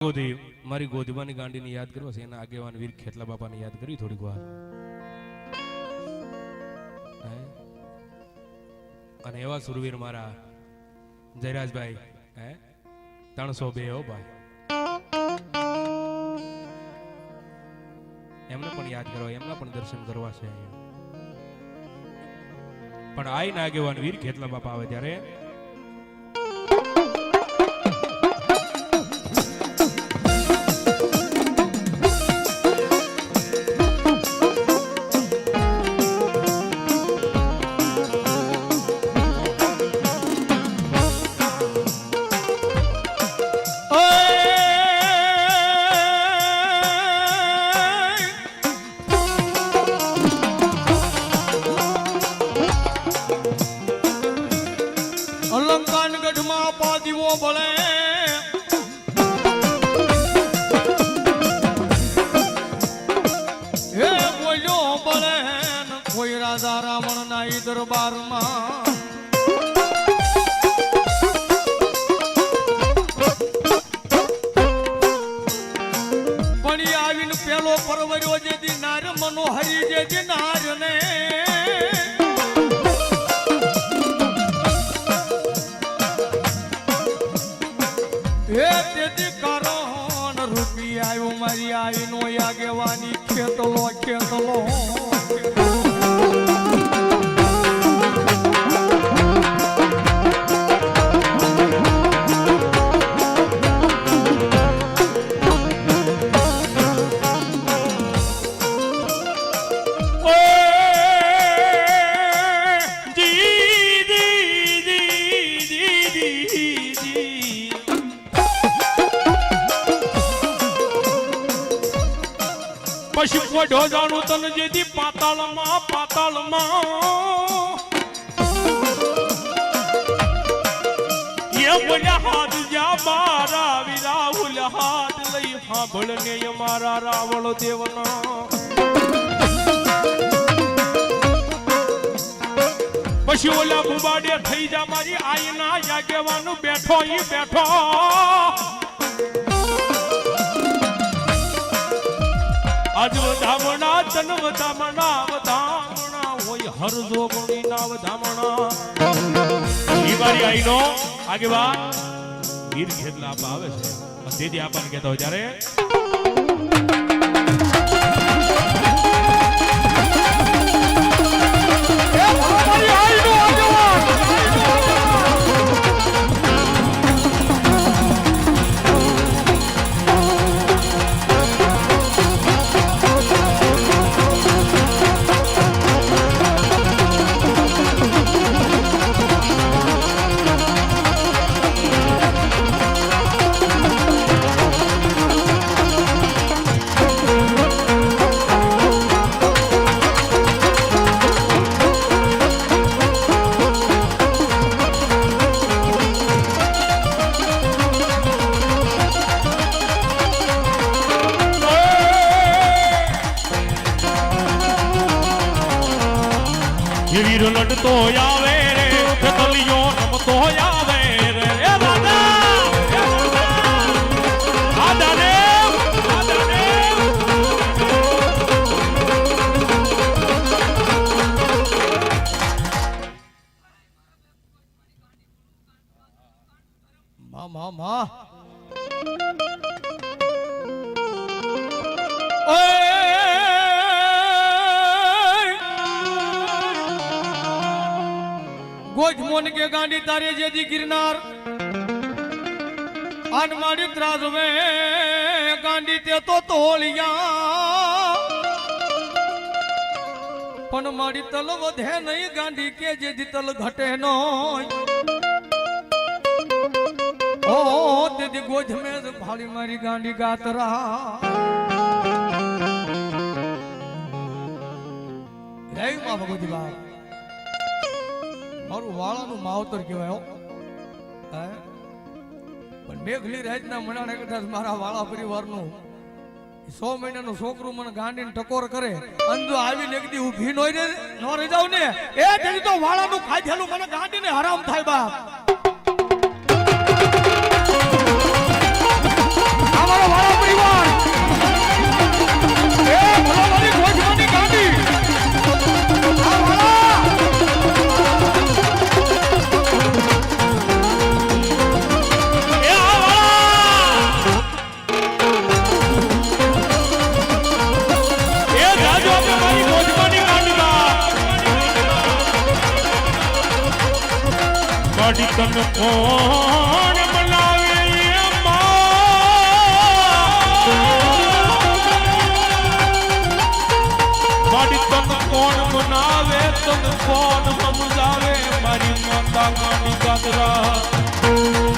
ગોધી મારી ગોધીમાની ગાંડીને યાદ કરવા છે, એના આગેવાન વીર ખેતલા બાપાને યાદ કરી થોડીક વાર. અને એવા સુરવીર મારા જયરાજભાઈ 302 હો ભાઈ, એમને પણ યાદ કરવા, એમના પણ દર્શન કરવા છે. પણ આઈના આગેવાન વીર ખેતલા બાપા આવે ત્યારે દરબારમાં પણ આવીને પેલો પરવર્યો જેથી નાર મનોહરી જેથી નાર ને એ તેથી કારણ રૂપી આવ્યો મારી આઈનો આગેવાની ખેતલો ખેતલો. પછી પોઢો જાણું તને જેથી પાતાળમાં પાતાળમાં એ બોલ્યા હાથ જા મારા વિરાહુલ હાથ લઈ સાંભળ ને મારા રાવળ દેવના. પછી ઓલા બુબાડે થઈ જા મારી આઈના આગેવાનું બેઠો ઈ બેઠો. આજ વધામણા તન વધામણા વધામણા હોય હર જોગણી ના વધામણા. ઈ મારી આઈનો આગેવાન વીર ખેતલા આપા આવે છે, તેથી આપણને કહેતા હોય ત્યારે વીર લડતો આવે રે ખેતલિયો રમતો આવે રે. એ દાદા આદા રે આદા રે મા મા ગોજમોન કે ગાંડી તારે જેથી ગિરનાર આન મારી ત્રાજવે ગાંડી તે તો તોલિયા પણ મારી તલ વધે નહીં ગાંડી કે જેથી તલ ઘટે નો. ઓ તેથી ગોજમે ભાળી મારી ગાંડી ગાતરા હે મા ભગવતી બા મારું વાળાનું માવતર કહેવાય. પણ મેઘલી રાતના મણાને કદાચ મારા વાળા પરિવારનું 100 મહિનાનું છોકરું મને ગાંડીને ટકોર કરે અને જો આવીને એક દી ઊભી ન રહી જાવ ને એ તેથી તો વાળાનું ખાધેલું મને ગાંડીને હરામ થાય બાપ. તન કોણ બનાવે મારી તન કોણ બનાવે તન કોણ સમજાવે મારી માતા ગાની ગાદરા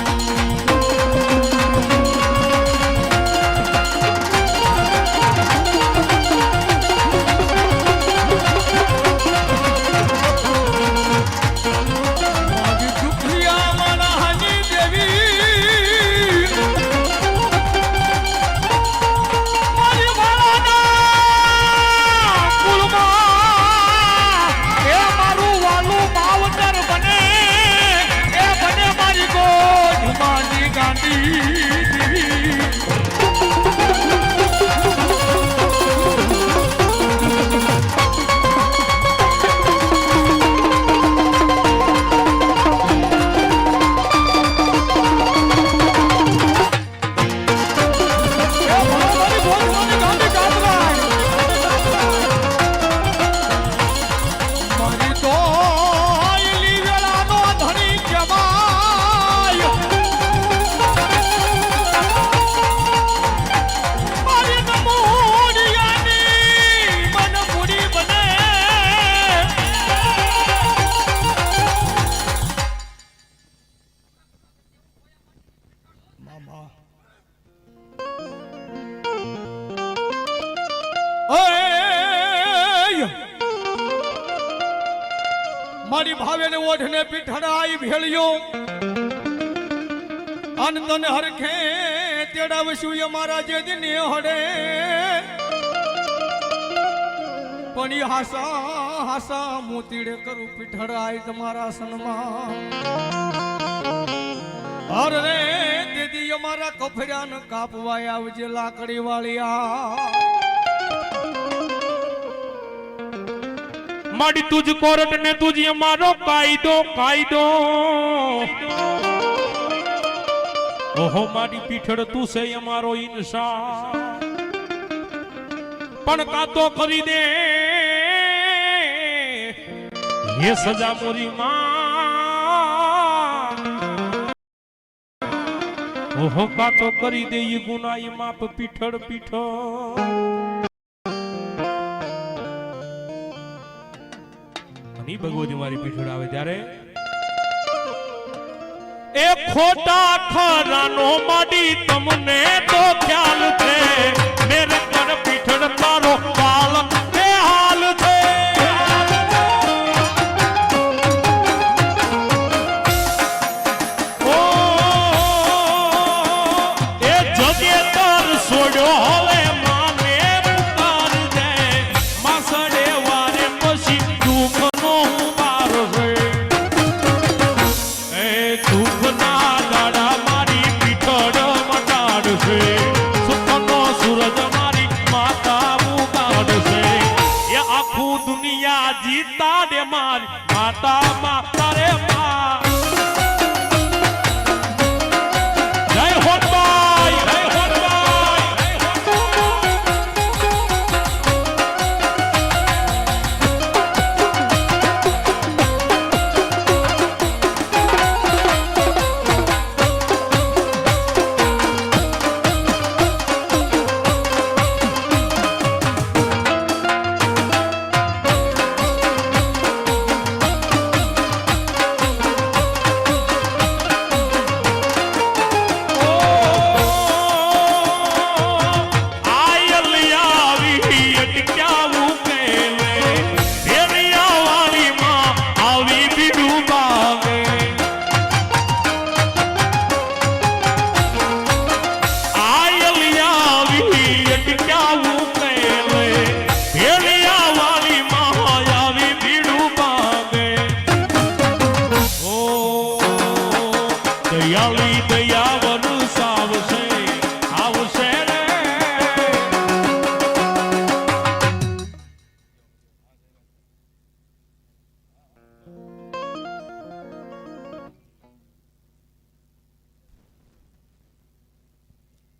મારી ભાવેને ઓઢને પીઠડાઈ ભેળ્યો આનંદને હરખે તેડાવશું અમારા જે દિને હડે પણ ઈ હાસા હાસા મોતીડે કરું પીઠડાઈ તમારા સનમાં હર રે દીદી અમારા કફર્યાને કાપવાય આવજે લાકડી વાળિયા માડી તુજ કોરટ ને તુજ અમારો કાયદો કાયદો ઓહો માડી પીઠડ તું છે અમારો ઇન્સાન પણ કાતો કરી દે ये सजा मोरी मां ओहो का तो करी दे ये गुना ये माप पीठड़ पीठो अनि भगवती मारी पीठड़ आवे त्यारे ए खोटा खरानो माडी तमने तो ख्याल थे मेरे कर पीठड़ तारो काल के हाल थे ओ ए जगे तर सोडो होवे माने उतार दे मासडे वारे पशी दुख नो मार रे ए दुख ना दाड़ा मारी पीठड़ मटाड़ से सुखनो सूरज मारी माता उगाड़ से ये आखू दुनिया जीता दे मारी माता माता रे मां जय होत भाई जय होत भाई દયાળી દયાવર સાવશે આવશે રે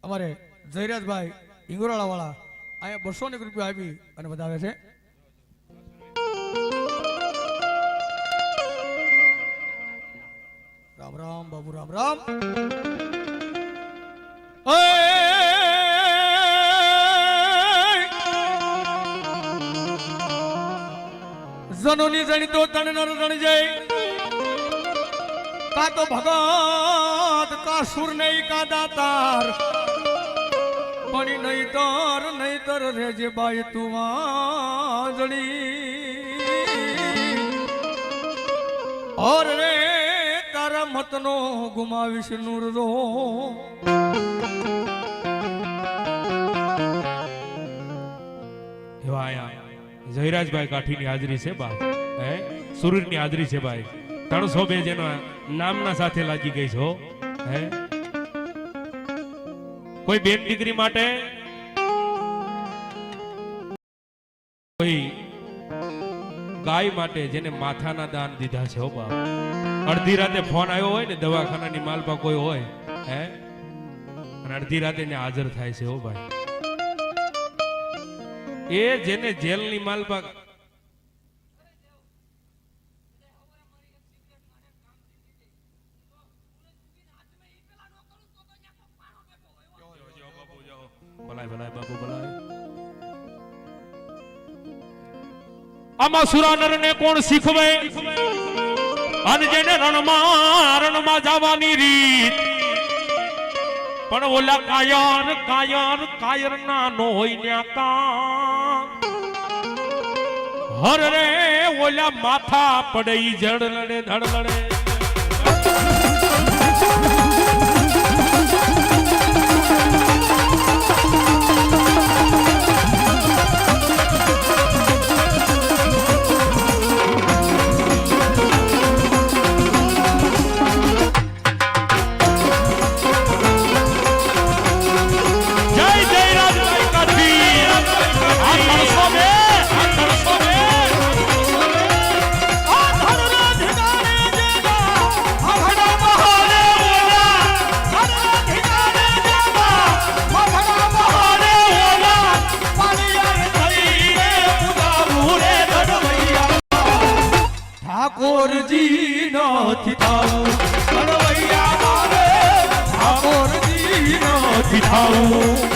અમારે જયરાજભાઈ હિંગોરાળા વાળા અહીંયા 200 રૂપિયા આપી અને બતાવે છે રામ રામ રામ બાબુ રામ રામ જનોની જણી તો તણ નર જણ જય કા તો ભગત કા સુર નહીં કા દાતાર પણ નહીતર રેજે બાઈ તું વાંજણી ઓર રે તારા મતનો ગુમાવીશ નૂર રો એવા આયા જયરાજભાઈ કાઠીની હાજરી છે બા હે સુરતની હાજરી છે ભાઈ 302 જેનો નામના સાથે લાગી ગઈ છો હે કોઈ બેન દીકરી માટે કોઈ ગાય માટે જેને માથાના દાન દીધા છે હો બાપ અડધી રાતે ફોન આવ્યો હોય ને દવાખાનાની માલપા કોઈ હોય હે અને અડધી રાતે ને હાજર થાય છે હો ભાઈ એ જેને જેલની માલપા ભલાય બાપુ ભલાય આમાં સુરાનર ને કોણ શીખવે અને જેને રણમાં જવાની રીત પણ ઓલા કાયર ના નો હોય ન્યા કા હર રે ઓલા માથા પડે ઈ જડ લડે ધડ લડે ઠાકોરજી નથી થાવું કડવૈયા મારે ઠાકોરજી નથી થાવું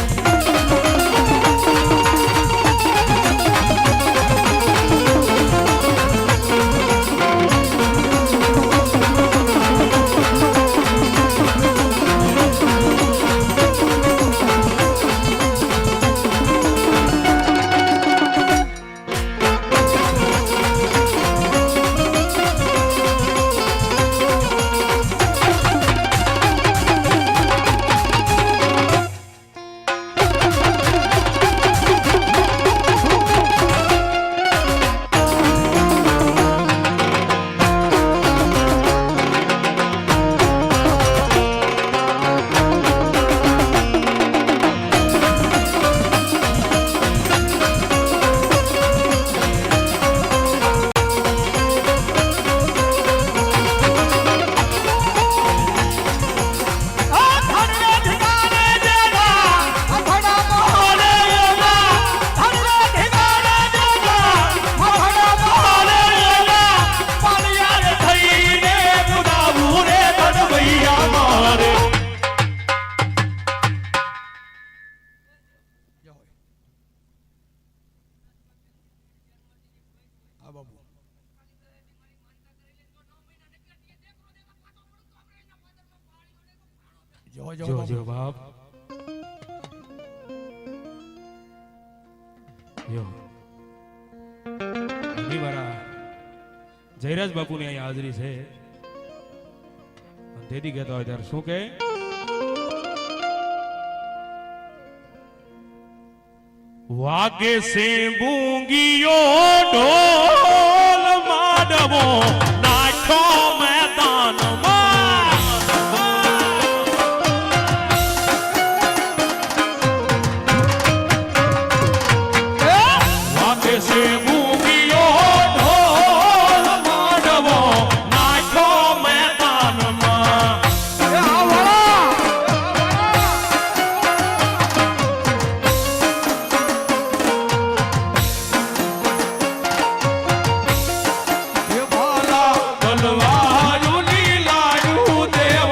જો બાપ યો ઘણી વાર જયરાજ બાપુની અહીંયા હાજરી છે તેથી કહેતા હોય ત્યારે શું કે વાગે સે બૂંગીઓ ઢોલ માડવો નાખો મેદાનમાં તલવારું ની લાડુ દેવ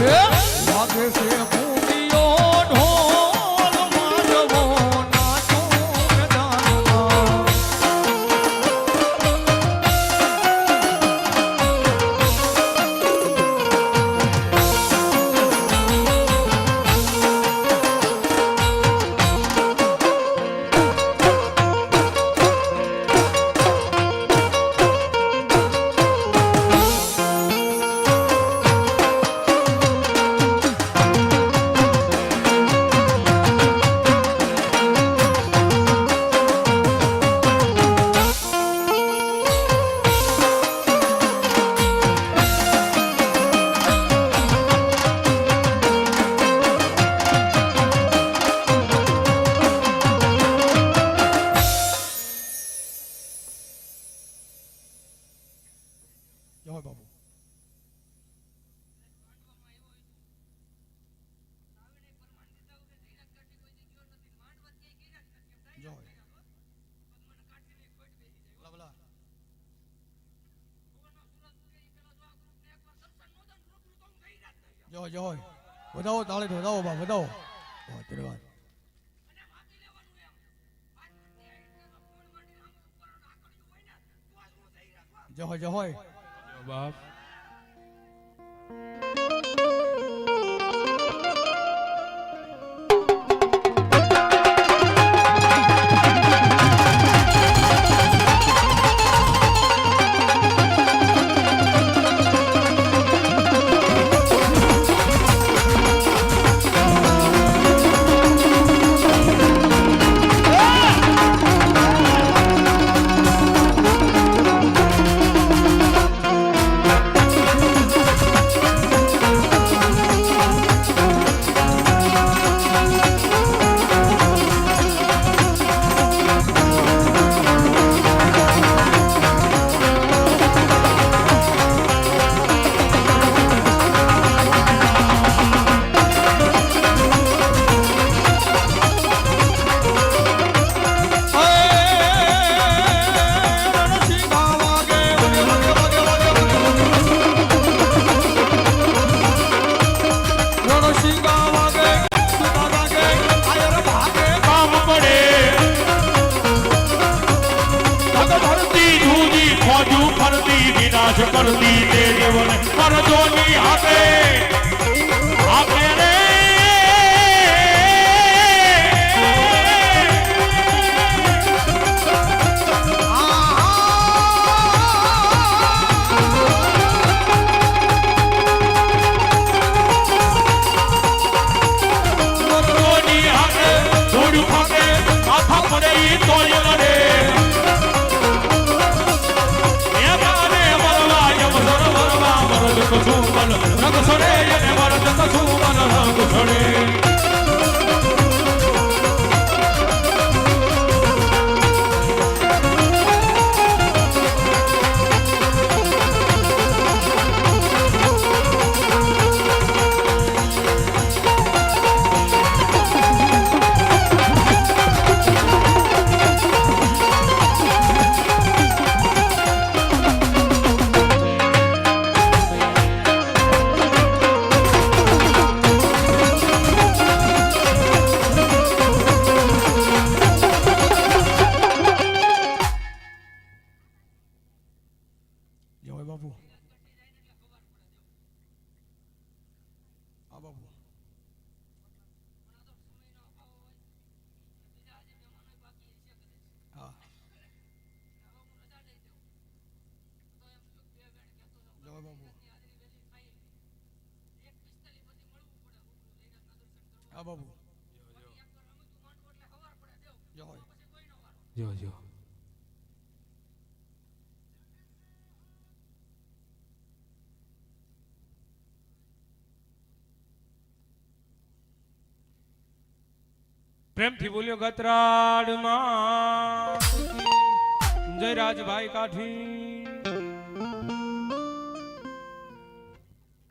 લાગે છે ભૂમિયો ઢોલ મારવો નાચો મેદાનમાં. જય બાપુ. જય. જય જય વધાવો તાળી વધાવો બા વધાવો. ધન્યવાદ. જય જય બાપ કરતી તે દેવન કરજોની હાથે આપે રે કરજોની હાથે થોડું ખાતે માથા પડે ઈ તોય લડે રંગ છોડે એને મરદ કશું મન રંગ છોડે બાપુ. હા બાપુ. હા જય બાપુ. હા બાપુ. જય જો જો પ્રેમથી બોલ્યો ગતરાડમાં જય રાજભાઈ કાઠી